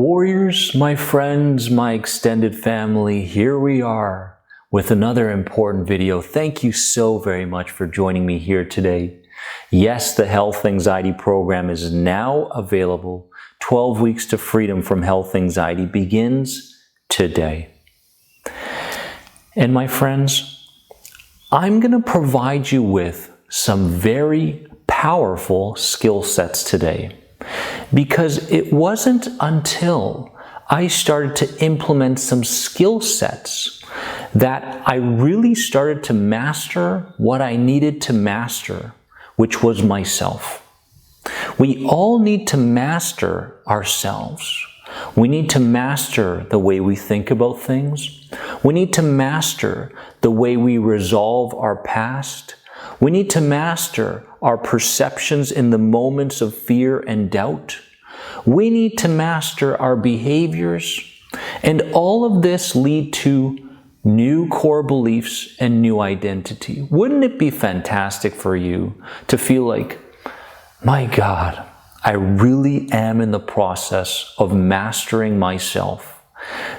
warriors, my friends, my extended family, here we are with another important video. Thank you so very much for joining me here today. Yes, the Health Anxiety Program is now available. 12 Weeks to Freedom from Health Anxiety begins today. And my friends, I'm going to provide you with some very powerful skill sets today. Because it wasn't until I started to implement some skill sets that I really started to master what I needed to master, which was myself. We all need to master ourselves. We need to master the way we think about things. We need to master the way we resolve our past. We need to master our perceptions in the moments of fear and doubt. We need to master our behaviors. And all of this lead to new core beliefs and new identity. Wouldn't it be fantastic for you to feel like, my God, I really am in the process of mastering myself.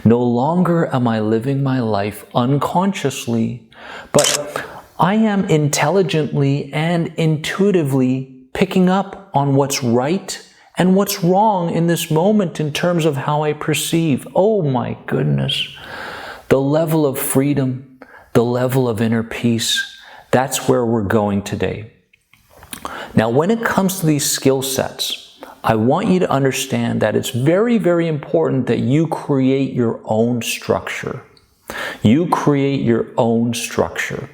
No longer am I living my life unconsciously, but I am intelligently and intuitively picking up on what's right and what's wrong in this moment in terms of how I perceive. Oh my goodness. The level of freedom, the level of inner peace, that's where we're going today. Now, when it comes to these skill sets, I want you to understand that it's very, very important that you create your own structure. You create your own structure.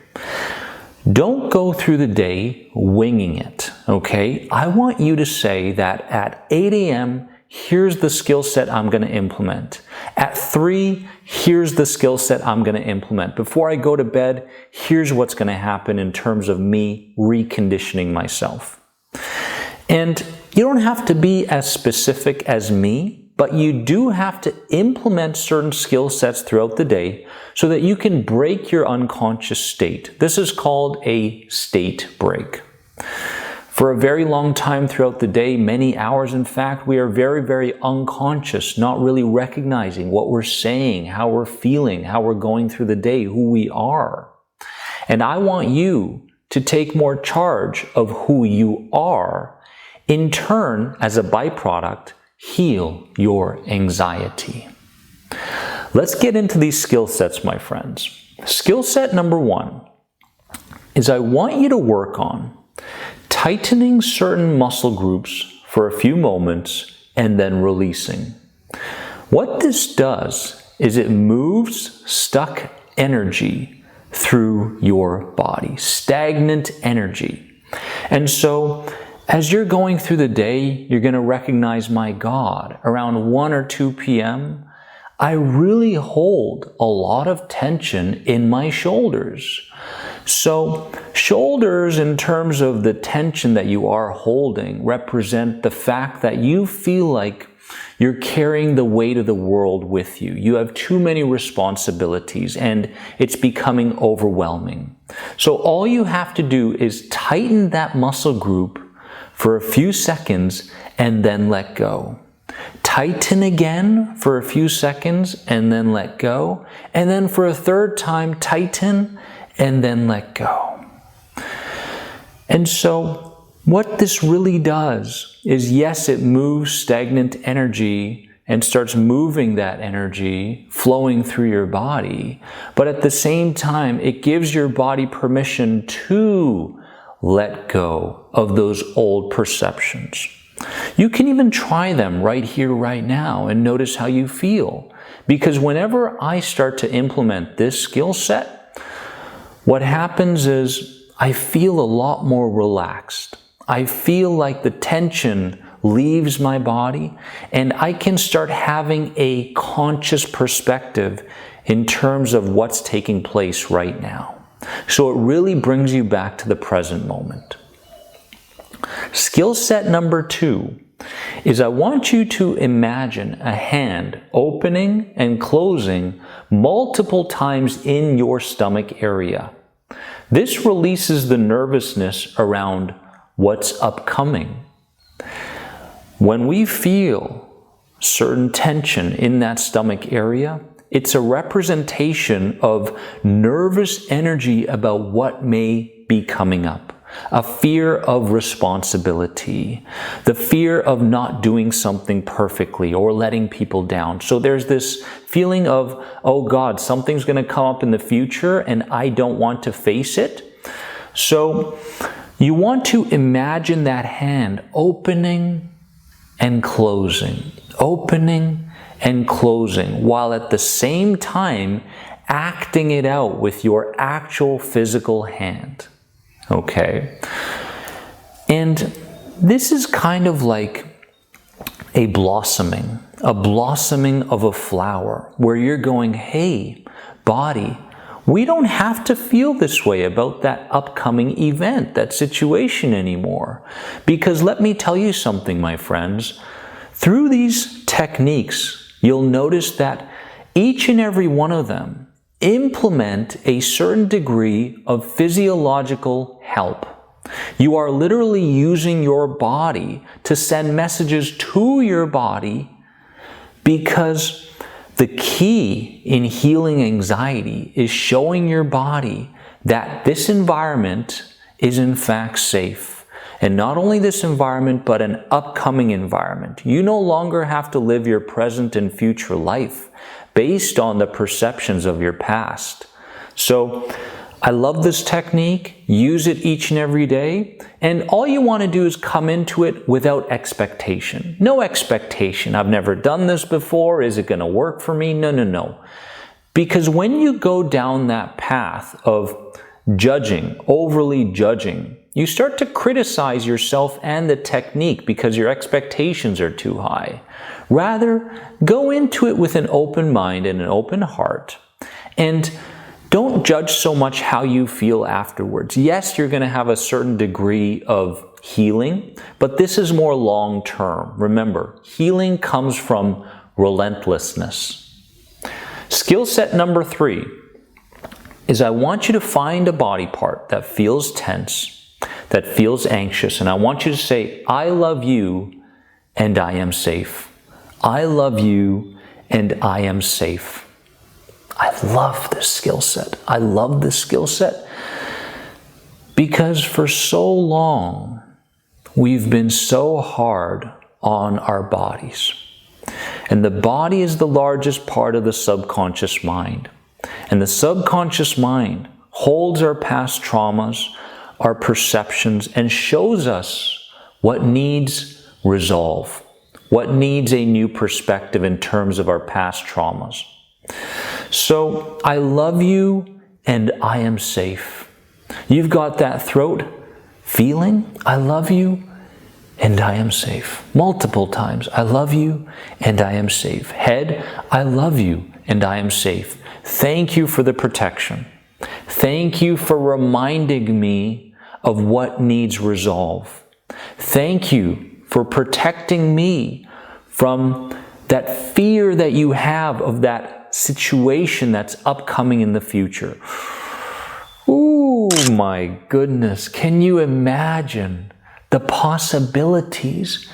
Don't go through the day winging it, okay? I want you to say that at 8 a.m., here's the skill set I'm going to implement. At 3, here's the skill set I'm going to implement. Before I go to bed, here's what's going to happen in terms of me reconditioning myself. And you don't have to be as specific as me, but you do have to implement certain skill sets throughout the day so that you can break your unconscious state. This is called a state break. For a very long time throughout the day, many hours in fact, we are very, very unconscious, not really recognizing what we're saying, how we're feeling, how we're going through the day, who we are. And I want you to take more charge of who you are. In turn, as a byproduct, heal your anxiety. Let's get into these skill sets, my friends. Skill set number 1 is I want you to work on tightening certain muscle groups for a few moments and then releasing. What this does is it moves stuck energy through your body, stagnant energy. And so as you're going through the day, you're going to recognize, my God, around 1 or 2 p.m., I really hold a lot of tension in my shoulders. So shoulders, in terms of the tension that you are holding, represent the fact that you feel like you're carrying the weight of the world with you. You have too many responsibilities and it's becoming overwhelming. So all you have to do is tighten that muscle group for a few seconds and then let go. Tighten again for a few seconds and then let go. And then for a third time, tighten and then let go. And so what this really does is, yes, it moves stagnant energy and starts moving that energy flowing through your body. But at the same time, it gives your body permission to let go of those old perceptions. You can even try them right here, right now, and notice how you feel. Because whenever I start to implement this skill set, what happens is I feel a lot more relaxed. I feel like the tension leaves my body, and I can start having a conscious perspective in terms of what's taking place right now. So it really brings you back to the present moment. Skill set number 2 is I want you to imagine a hand opening and closing multiple times in your stomach area. This releases the nervousness around what's upcoming. When we feel certain tension in that stomach area, it's a representation of nervous energy about what may be coming up. A fear of responsibility, the fear of not doing something perfectly or letting people down. So there's this feeling of, oh God, something's going to come up in the future and I don't want to face it. So you want to imagine that hand opening and closing, opening and closing, while at the same time acting it out with your actual physical hand. Okay? And this is kind of like a blossoming of a flower, where you're going, hey, body, we don't have to feel this way about that upcoming event, that situation anymore. Because let me tell you something, my friends, through these techniques, you'll notice that each and every one of them implement a certain degree of physiological help. You are literally using your body to send messages to your body, because the key in healing anxiety is showing your body that this environment is in fact safe. And not only this environment, but an upcoming environment. You no longer have to live your present and future life based on the perceptions of your past. So I love this technique. Use it each and every day. And all you want to do is come into it without expectation. No expectation. I've never done this before. Is it going to work for me? No, no, no. Because when you go down that path of judging, overly judging, you start to criticize yourself and the technique because your expectations are too high. Rather, go into it with an open mind and an open heart. And don't judge so much how you feel afterwards. Yes, you're going to have a certain degree of healing, but this is more long-term. Remember, healing comes from relentlessness. Skill set number 3 is I want you to find a body part that feels tense, that feels anxious, and I want you to say, I love you and I am safe. I love you and I am safe. I love this skill set. I love this skill set because for so long we've been so hard on our bodies. And the body is the largest part of the subconscious mind. And the subconscious mind holds our past traumas, our perceptions, and shows us what needs resolve, what needs a new perspective in terms of our past traumas. So, I love you and I am safe. You've got that throat feeling, I love you and I am safe. Multiple times, I love you and I am safe. Head, I love you and I am safe. Thank you for the protection. Thank you for reminding me of what needs resolve. Thank you for protecting me from that fear that you have of that situation that's upcoming in the future. Oh my goodness, can you imagine the possibilities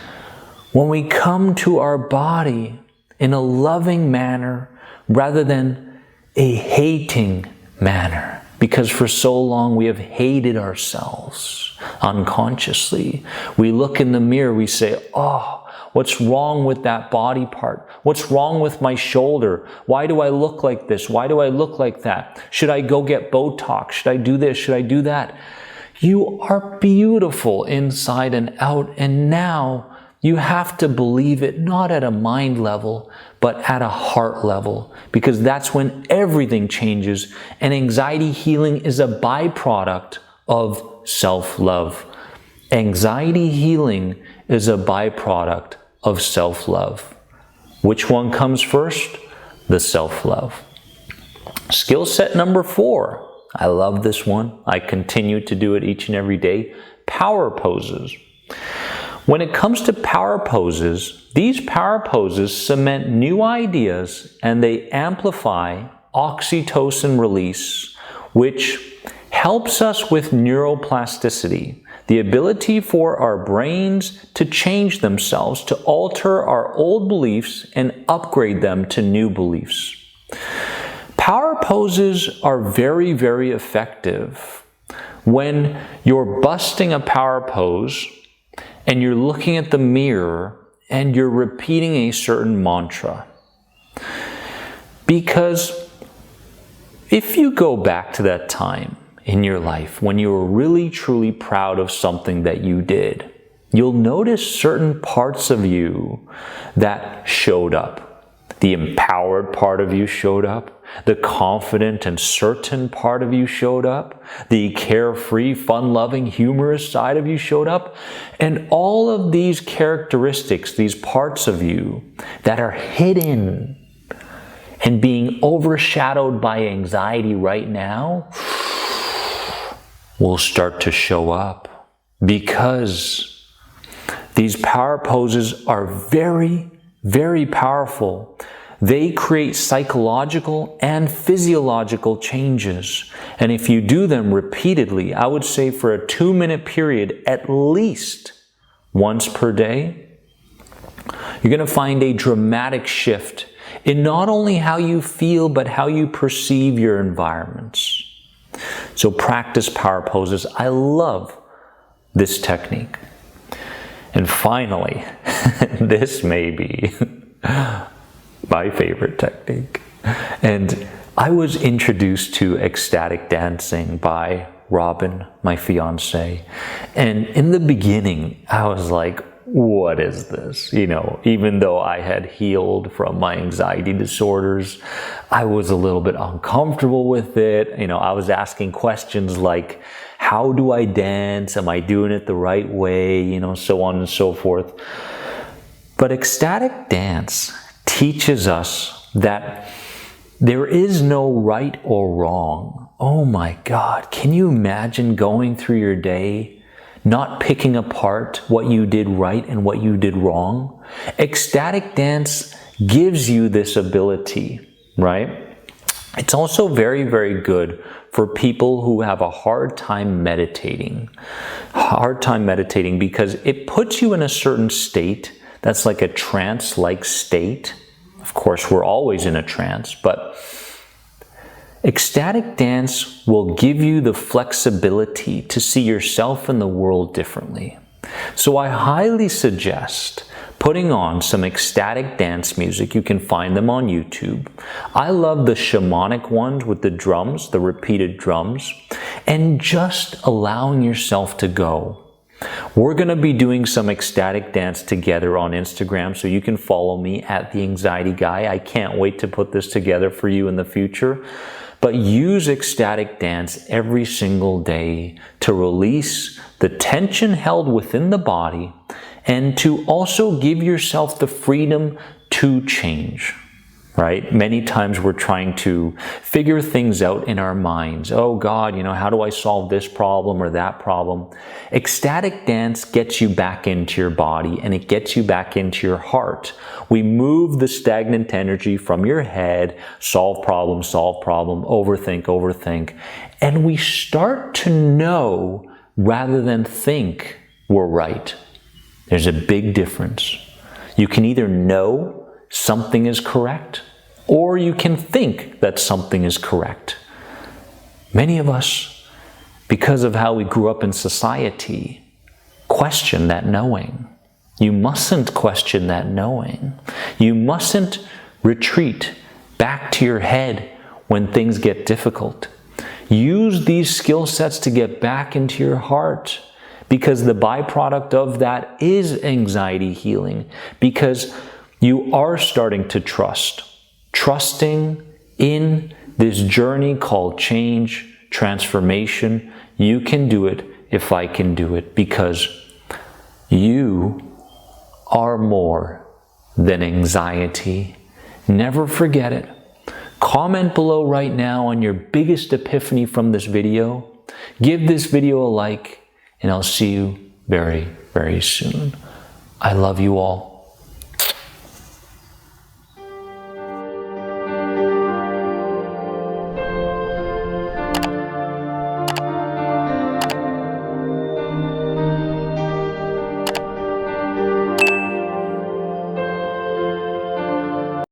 when we come to our body in a loving manner rather than a hating manner? Because for so long we have hated ourselves unconsciously. We look in the mirror, we say, oh, what's wrong with that body part? What's wrong with my shoulder? Why do I look like this? Why do I look like that? Should I go get Botox? Should I do this? Should I do that? You are beautiful inside and out, and now you have to believe it not at a mind level, but at a heart level, because that's when everything changes, and anxiety healing is a byproduct of self-love. Anxiety healing is a byproduct of self-love. Which one comes first? The self-love. Skill set number 4. I love this one. I continue to do it each and every day. Power poses. When it comes to power poses, these power poses cement new ideas and they amplify oxytocin release, which helps us with neuroplasticity, the ability for our brains to change themselves, to alter our old beliefs and upgrade them to new beliefs. Power poses are very, very effective when you're busting a power pose and you're looking at the mirror and you're repeating a certain mantra. Because if you go back to that time in your life when you were really truly proud of something that you did, you'll notice certain parts of you that showed up. The empowered part of you showed up. The confident and certain part of you showed up. The carefree, fun-loving, humorous side of you showed up. And all of these characteristics, these parts of you that are hidden and being overshadowed by anxiety right now will start to show up, because these power poses are very, very powerful. They create psychological and physiological changes. And if you do them repeatedly, I would say for a 2-minute period, at least once per day, you're going to find a dramatic shift in not only how you feel, but how you perceive your environments. So practice power poses. I love this technique. And finally, this may be my favorite technique. And I was introduced to ecstatic dancing by Robin, my fiance. And in the beginning, I was like, what is this? You know, even though I had healed from my anxiety disorders, I was a little bit uncomfortable with it. You know, I was asking questions like, how do I dance? Am I doing it the right way? You know, so on and so forth. But ecstatic dance teaches us that there is no right or wrong. Oh my God, can you imagine going through your day not picking apart what you did right and what you did wrong? Ecstatic dance gives you this ability, right? It's also very, very good for people who have a hard time meditating. Because it puts you in a certain state that's like a trance-like state. Of course, we're always in a trance, but ecstatic dance will give you the flexibility to see yourself and the world differently. So I highly suggest putting on some ecstatic dance music. You can find them on YouTube. I love the shamanic ones with the drums, the repeated drums, and just allowing yourself to go. We're going to be doing some ecstatic dance together on Instagram, so you can follow me at The Anxiety Guy. I can't wait to put this together for you in the future. But use ecstatic dance every single day to release the tension held within the body and to also give yourself the freedom to change, right? Many times we're trying to figure things out in our minds. Oh God, you know, how do I solve this problem or that problem? Ecstatic dance gets you back into your body and it gets you back into your heart. We move the stagnant energy from your head, solve problem, overthink, and we start to know rather than think we're right. There's a big difference. You can either know something is correct, or you can think that something is correct. Many of us, because of how we grew up in society, question that knowing. You mustn't question that knowing. You mustn't retreat back to your head when things get difficult. Use these skill sets to get back into your heart, because the byproduct of that is anxiety healing, because you are starting to trusting in this journey called change, transformation. You can do it if I can do it, because you are more than anxiety. Never forget it. Comment below right now on your biggest epiphany from this video. Give this video a like, and I'll see you very, very soon. I love you all.